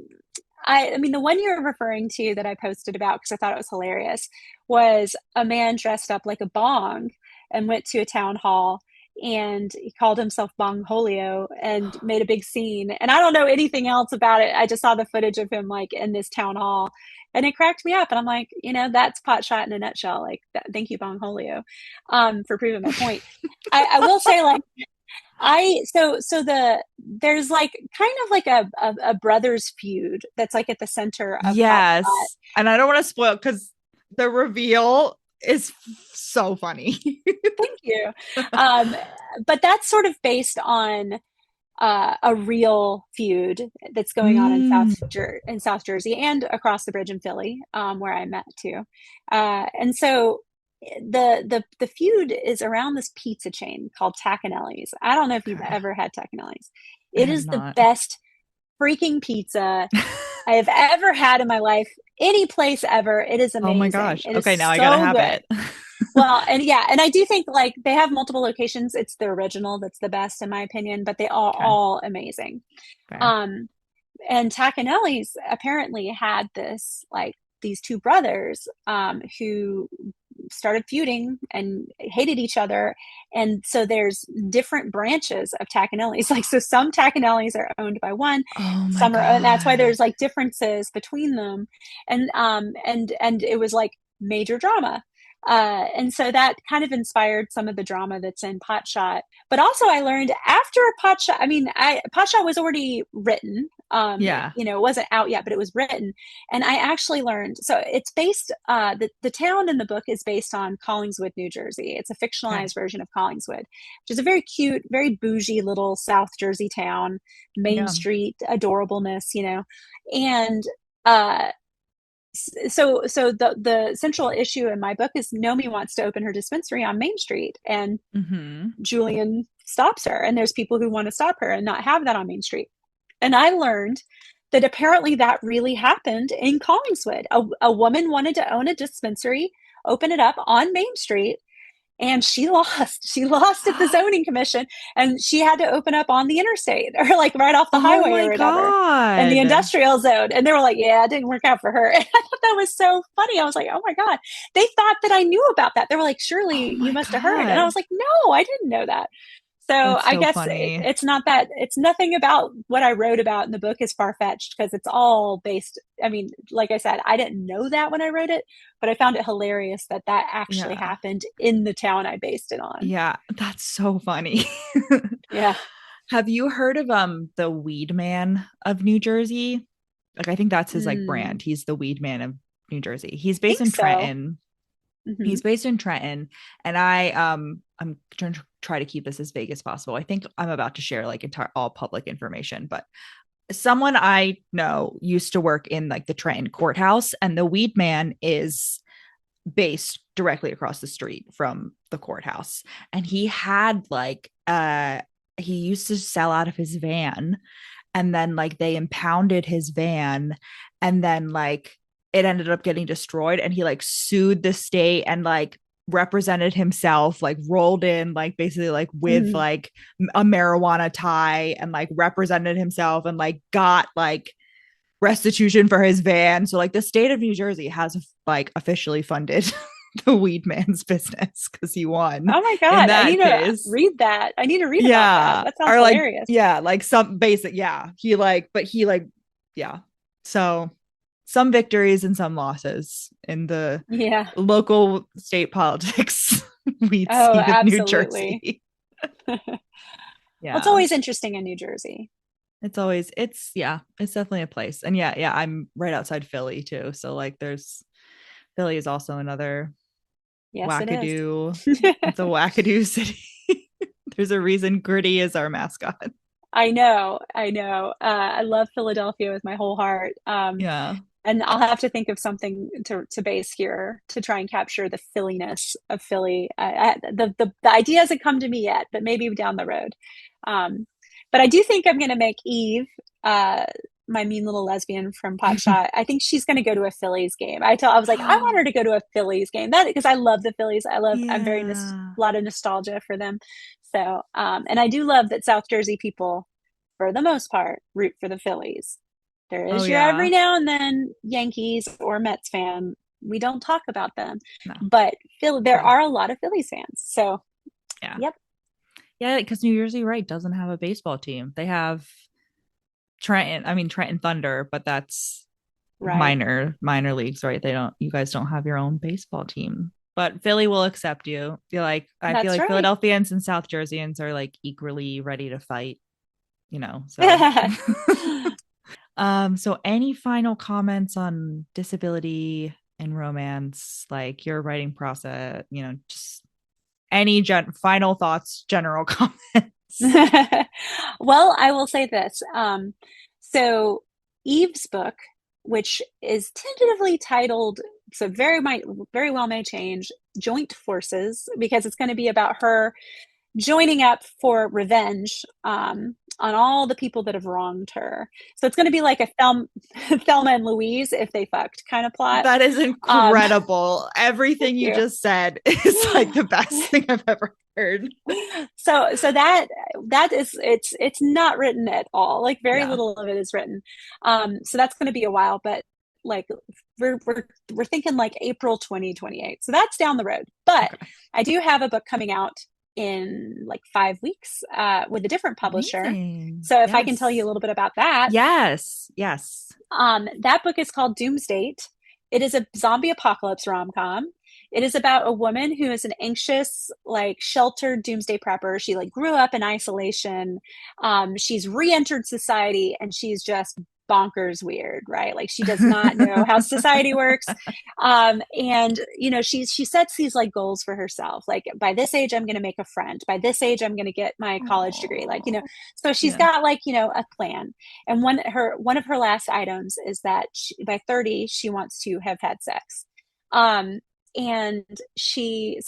I mean, the one you're referring to that I posted about because I thought it was hilarious was a man dressed up like a bong and went to a town hall and he called himself Bong Holio and made a big scene. And I don't know anything else about it. I just saw the footage of him like in this town hall, and it cracked me up. And I'm like, that's Pot Shot in a nutshell. Like, thank you, Bong Holio, for proving my point. I will say, like, there's like kind of like a brothers feud that's like at the center of Pot Shot. Yes. And I don't want to spoil because the reveal is so funny. Thank you. Um, but that's sort of based on a real feud that's going on in Mm. South Jersey and across the bridge in Philly, where I met too. And so the feud is around this pizza chain called Tacanelli's. I don't know if you've Okay. ever had Tacanelli's. I It have is the not. best freaking pizza I have ever had in my life, any place ever. It is Oh my amazing. gosh. It is Okay, now I gotta so have good. it. Well, and yeah, and I do think like they have multiple locations. It's the original that's the best in my opinion, but they are Okay, all amazing. fair. Um, and Tacanelli's apparently had this like these two brothers who started feuding and hated each other. And so there's different branches of Tacanelli's. Like, so some Tacanelli's are owned by one, Oh my some are, and that's why God. there's like differences between them. And it was like major drama. And so that kind of inspired some of the drama that's in Pot Shot. But also, I learned after Pot Shot, Pot Shot was already written. Yeah. It wasn't out yet, but it was written. And I actually learned, so it's based, the town in the book is based on Collingswood, New Jersey. It's a Okay. fictionalized version of Collingswood, which is a very cute, very bougie little South Jersey town, Main Yeah. Street adorableness. And uh, so the central issue in my book is Nomi wants to open her dispensary on Main Street, and Mm-hmm. Julian stops her, and there's people who want to stop her and not have that on Main Street. And I learned that apparently that really happened in Collingswood. A woman wanted to own a dispensary, open it up on Main Street, and she lost. She lost at the zoning commission, and she had to open up on the interstate or like right off the Oh highway my or whatever in the God. industrial zone. And they were like, yeah, it didn't work out for her. And I thought that was so funny. I was like, oh my God. They thought that I knew about that. They were like, Oh surely you my must have heard. And I was God. like, no, I didn't know that. So That's I so guess funny. it's not that, it's nothing about what I wrote about in the book is far fetched because it's all based. I mean, like I said, I didn't know that when I wrote it, but I found it hilarious that that actually Yeah. happened in the town I based it on. Yeah, that's so funny. Yeah. Have you heard of the Weed Man of New Jersey? Like I think that's his like Mm, brand. He's the Weed Man of New Jersey. He's I based think in so. Trenton. Hmm. He's based in Trenton, and I'm trying to try to keep this as vague as possible. I think I'm about to share like entire all public information, but someone I know used to work in like the Trenton courthouse, and the Weed Man is based directly across the street from the courthouse. And he had like he used to sell out of his van, and then like they impounded his van, and then like it ended up getting destroyed, and he like sued the state and like represented himself, like rolled in like basically like with Hmm. like a marijuana tie, and like represented himself and like got like restitution for his van. So like the state of New Jersey has like officially funded the weed man's business because he won Oh my in God. I need that to case. read that. I need to read about that. Yeah. That sounds Or like, hilarious. yeah, like some basic, yeah. He like, but he like, yeah. So some victories and some losses in the Yeah. local state politics weed Oh, scene of New absolutely. Jersey. Well, it's Yeah. always interesting in New Jersey. It's always yeah, it's definitely a place. And yeah, yeah, I'm right outside Philly too. So like there's Philly is also another Yes, it is. wackadoo. It's a wackadoo city. There's a reason Gritty is our mascot. I know. I know. I love Philadelphia with my whole heart. Yeah. And I'll have to think of something to base here to try and capture the Philliness of Philly. The idea hasn't come to me yet, but maybe down the road. Um, but I do think I'm going to make Eve, uh, my mean little lesbian from Pot Shot. I think she's going to go to a Phillies game. I was like, I want her to go to a Phillies game. That because I love the Phillies. I'm very a Yeah. lot of nostalgia for them. So, and I do love that South Jersey people, for the most part, root for the Phillies. There Oh is your every yeah. now and then Yankees or Mets fan. We don't talk about them, No. but there Fair. are a lot of Phillies fans. So, Yeah. yep. Yeah, because New Jersey, right, doesn't have a baseball team. They have Trenton Thunder, but that's Right. minor leagues, right? They don't you guys don't have your own baseball team. But Philly will accept you. I feel That's like right. Philadelphians and South Jerseyans are like equally ready to fight, so so any final comments on disability and romance, like your writing process, just any final thoughts, general comments. Well, I will say this. So Eve's book, which is tentatively titled, so very well may change, Joint Forces, because it's going to be about her joining up for revenge on all the people that have wronged her. So it's going to be like a Thelma and Louise if they fucked kind of plot. That is Um, incredible. thank Everything you you. just said is like the best thing I've ever heard. So that is it's not written at all. Like very Yeah. little of it is written. So that's going to be a while, but like we're thinking like April 2028. So that's down the road. But Okay. I do have a book coming out in like 5 weeks with a different publisher. Amazing. So if I can tell you a Yes. little bit about that, Yes. Yes. that book is called Doomsdate. It is a zombie apocalypse rom com. It is about a woman who is an anxious, like sheltered doomsday prepper. She like grew up in isolation. She's re-entered society and she's just bonkers weird, right? Like she does not know how society works. And she sets these like goals for herself. Like by this age, I'm going to make a friend. By this age, I'm going to get my college degree. Like, Oh. so she's Yeah. got like, a plan. And one of her last items is that by 30 she wants to have had sex. Um, and she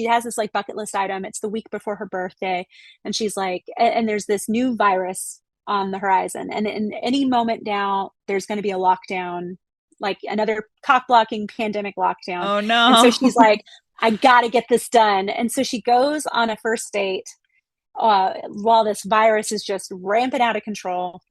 has this like bucket list item. It's the week before her birthday, and she's like, and there's this new virus on the horizon, and in any moment now there's going to be a lockdown, like another cock blocking pandemic lockdown. Oh And so no. she's like, I gotta get this done. And so she goes on a first date while this virus is just rampant out of control.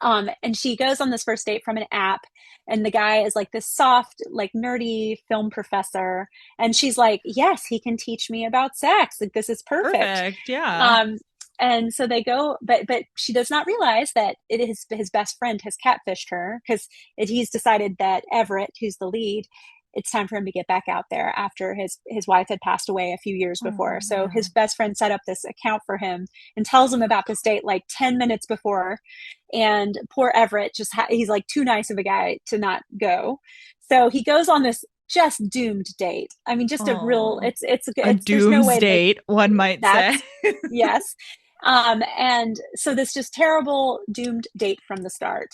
And she goes on this first date from an app, and the guy is like this soft, like nerdy film professor. And she's like, yes, he can teach me about sex. Like, this is perfect. Perfect. Yeah. Um, and so they go, but she does not realize that it is his best friend has catfished her because he's decided that Everett, who's the lead, it's time for him to get back out there after his wife had passed away a few years Oh before. So yeah. his best friend set up this account for him and tells him about this date like 10 minutes before. And poor Everett he's like too nice of a guy to not go. So he goes on this just doomed date. I mean, just a real, Oh. A it's there's no way that doomsday, one might say. that's, yes. And so this just terrible doomed date from the start.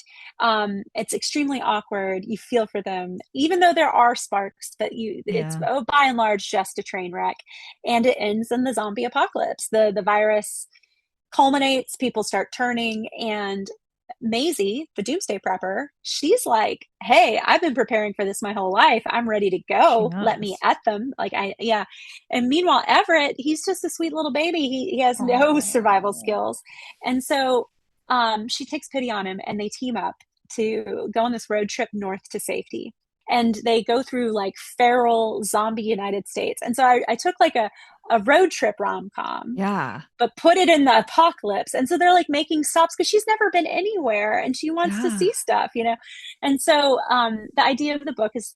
It's extremely awkward. You feel for them, even though there are sparks that it's Yeah. by and large just a train wreck. And it ends in the zombie apocalypse. The virus culminates, people start turning, and Maisie, the doomsday prepper, she's like, hey, I've been preparing for this my whole life. I'm ready to She go. Let me knows. at them. Yeah. And meanwhile, Everett, he's just a sweet little baby. He has no survival Oh. skills. And so she takes pity on him, and they team up to go on this road trip north to safety. And they go through like feral zombie United States. And so I took like a road trip rom com, Yeah. but put it in the apocalypse. And so they're like making stops because she's never been anywhere and she wants to Yeah. see stuff. And so the idea of the book is,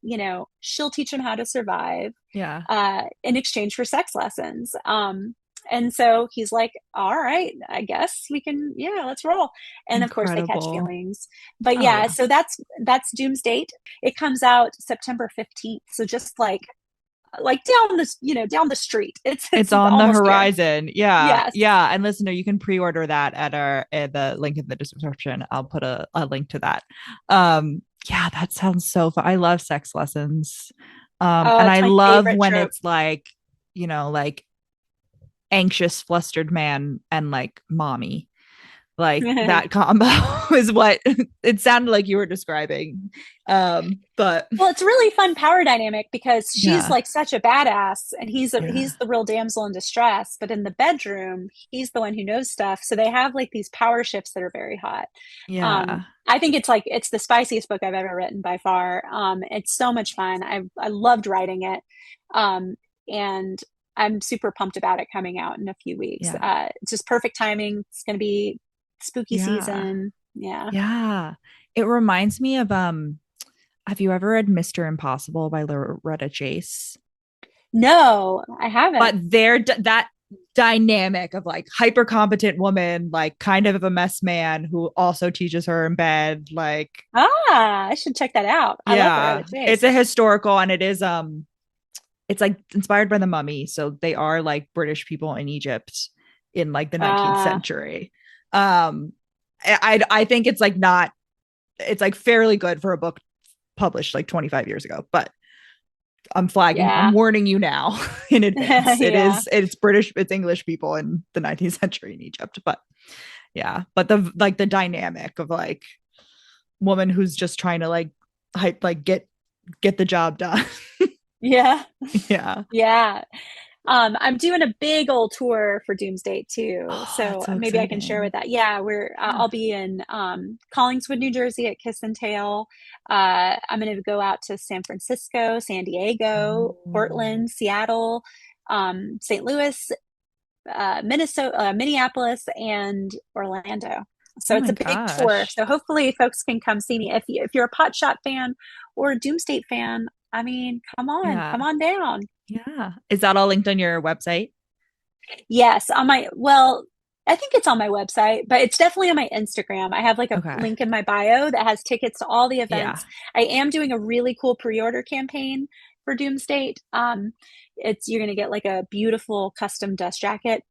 she'll teach him how to survive Yeah. in exchange for sex lessons. And so he's like, all right, I guess we can, yeah, let's roll. And of course they catch Incredible. feelings. But Oh yeah, yeah. so that's Doomsdate. It comes out September 15th. So just like down the street. It's It's on the almost here. horizon. Yeah. Yes. Yeah. And listener, you can pre-order that at the link in the description. I'll put a link to that. Yeah, that sounds so fun. I love sex lessons. Oh, And I it's my love favorite when trope. it's like anxious, flustered man and like mommy. Like that combo is what it sounded like you were describing. But Well, it's a really fun power dynamic because she's yeah. like such a badass and Yeah. he's the real damsel in distress, but in the bedroom, he's the one who knows stuff. So they have like these power shifts that are very hot. Yeah. I think it's the spiciest book I've ever written by far. It's so much fun. I loved writing it. And I'm super pumped about it coming out in a few weeks. Yeah. It's just perfect timing. It's going to be spooky Yeah. season. Yeah. Yeah. It reminds me of have you ever read Mr. Impossible by Loretta Chase? No, I haven't. But that dynamic of like hyper competent woman, like kind of a mess man who also teaches her in bed, like Ah, I should check that out. I love yeah, Loretta it's Chase. a historical and it is it's like inspired by the mummy, so they are like British people in Egypt in like the 19th Uh, century. I think it's like not, it's like fairly good for a book published like 25 years ago, but I'm yeah. warning you now in advance. Yeah. It's British, it's English people in the 19th century in Egypt, but yeah, but the like the dynamic of like woman who's just trying to like hype, like get the job done. Yeah. Yeah. Yeah. I'm doing a big old tour for Doomsday too, Oh, that's so so maybe I can share with exciting. that. Yeah, we're Yeah. I'll be in Collingswood, New Jersey at Kiss and Tail. I'm going to go out to San Francisco, San Diego, Oh, Portland, Seattle, St. Louis, Minnesota, Minneapolis, and Orlando. So oh it's my a big tour. gosh. So hopefully folks can come see me. If you're a Pot Shot fan or a Doomsday fan, I mean, Yeah. come on down. Yeah. Is that all linked on your website? Yes, on my, well, I think it's on my website, but it's definitely on my Instagram. I have like a Okay. link in my bio that has tickets to all the Yeah. events. I am doing a really cool pre-order campaign for Doomsday. It's you're gonna get like a beautiful custom dust jacket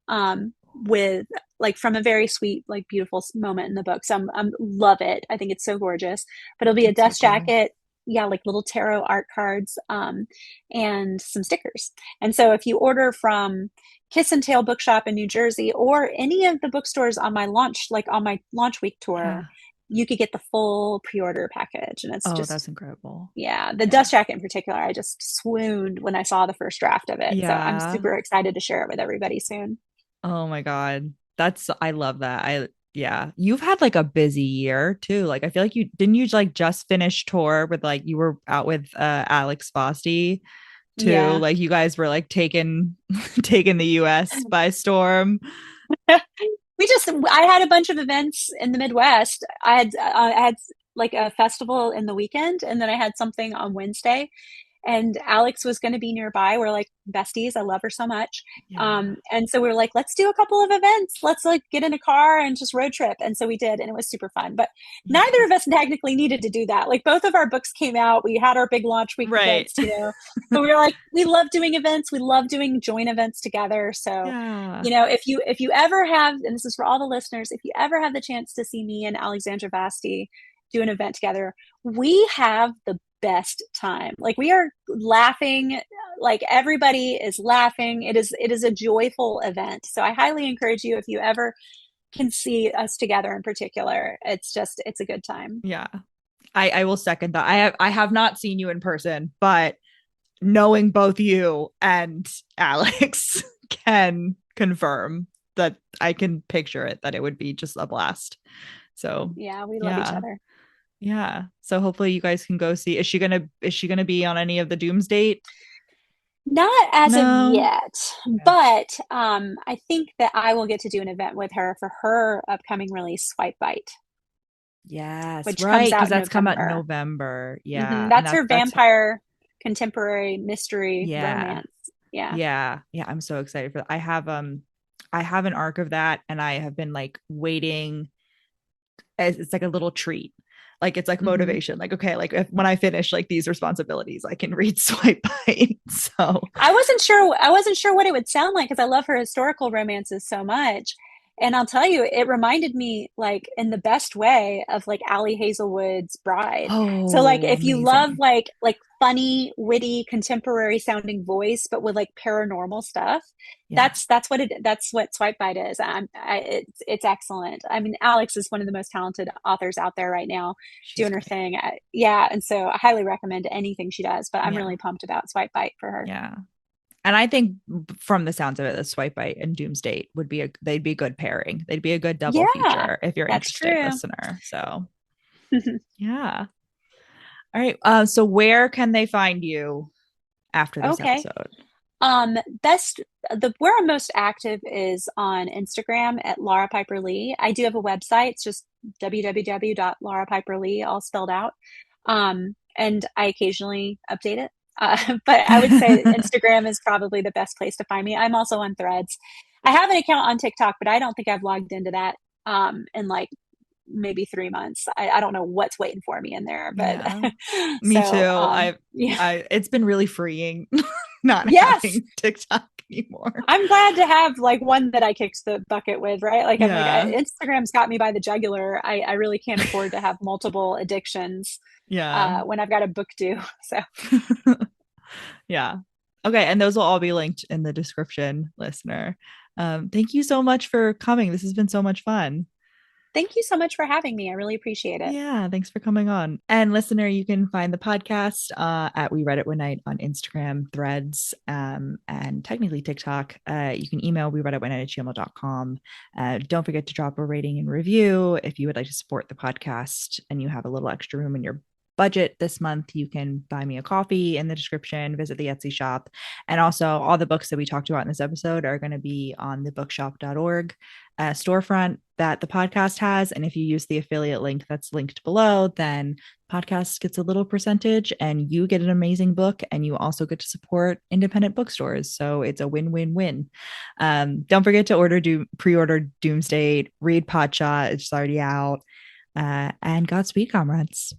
with like from a very sweet, like beautiful moment in the book. So I'm love it. I think it's so gorgeous. But it'll be a That's so dust cool. jacket, yeah, like little tarot art cards, and some stickers. And so if you order from Kiss and Tail Bookshop in New Jersey or any of the bookstores on my launch, like on my launch week tour, Yeah. you could get the full pre-order package. And it's Oh, just, that's incredible. yeah, the Yeah. dust jacket in particular, I just swooned when I saw the first draft of it. So I'm Yeah. super excited to share it with everybody soon. Oh my God. I love that. Yeah. You've had like a busy year too. Like I feel like you like just finish tour with like you were out with Alex Fosti too. Yeah. Like you guys were like taking the US by storm. I had a bunch of events in the Midwest. I had like a festival in the weekend, and then I had something on Wednesday. And Alex was going to be nearby. We're like besties. I love her so much. Yeah. And so we were like, let's do a couple of events. Let's like get in a car and just road trip. And so we did, and it was super fun. But neither Yeah. of us technically needed to do that. Like both of our books came out. We had our big launch week Right. events, but we were like, we love doing events. We love doing joint events together. So, Yeah. if you ever have, and this is for all the listeners, if you ever have the chance to see me and Alexandra Vasti do an event together, we have the best time. Like we are laughing, like everybody is laughing. It is a joyful event. So I highly encourage you if you ever can see us together in particular. It's a good time. Yeah. I will second that. I have not seen you in person, but knowing both you and Alex can confirm that I can picture it, that it would be just a blast. So Yeah, we love each yeah. other. Yeah. So hopefully you guys can go see. Is she gonna be on any of the Doomsday? Not as of No. yet, Okay. but I think that I will get to do an event with her for her upcoming release, Swipe Bite, Yes, which comes right. Because out in that's come out in November. November. Yeah. And That's that's her that's vampire contemporary mystery yeah. romance. Yeah. Yeah. Yeah. I'm so excited for that. I have an arc of that and I have been like waiting as it's like a little treat. Like it's like hmm motivation. Like, okay, like when I finish like these responsibilities, I can read Swipe Bite. So I wasn't sure what it would sound like because I love her historical romances so much. And I'll tell you, it reminded me like in the best way of like Allie Hazelwood's Bride. So like oh if you love amazing. like funny, witty, contemporary sounding voice, but with like paranormal stuff, Yeah. that's what Swipe Bite is. It's excellent. I mean, Alex is one of the most talented authors out there right now She's doing her great. thing. Yeah, and so I highly recommend anything she does, but I'm Yeah. really pumped about Swipe Bite for her. Yeah. And I think from the sounds of it, the Swipe Bite and Doomsday they'd be a good pairing. They'd be a good double Yeah, feature if you're that's interested, true. listener. So yeah. All right. So where can they find you after this Okay. episode? Best the where I'm most active is on Instagram at Laura Piper Lee. I do have a website. It's just www.laurapiperlee, all spelled out. And I occasionally update it. But I would say Instagram is probably the best place to find me. I'm also on Threads. I have an account on TikTok, but I don't think I've logged into that in like maybe 3 months. I don't know what's waiting for me in there, but Yeah, me too. so yeah. It's been really freeing not Yes, having TikTok anymore. I'm glad to have like one that I kicked the bucket with, right? Like I'm like Yeah, Instagram's got me by the jugular. I really can't afford to have multiple addictions yeah. when I've got a book due. So Yeah. Okay. And those will all be linked in the description, listener. Thank you so much for coming. This has been so much fun. thank you so much for having me. I really appreciate it. Yeah, thanks for coming on. And listener, you can find the podcast at We Read It One Night on Instagram, Threads, and technically TikTok. You can email we read it one night at gmail.com. Don't forget to drop a rating and review. If you would like to support the podcast and you have a little extra room in your budget this month, you can buy me a coffee in the description, visit the Etsy shop. And also, all the books that we talked about in this episode are going to be on the bookshop.org storefront that the podcast has. And if you use the affiliate link that's linked below, then podcast gets a little percentage and you get an amazing book and you also get to support independent bookstores. So it's a win-win-win. Don't forget to pre-order Doomsday, read Podshot, it's already out. And Godspeed, comrades.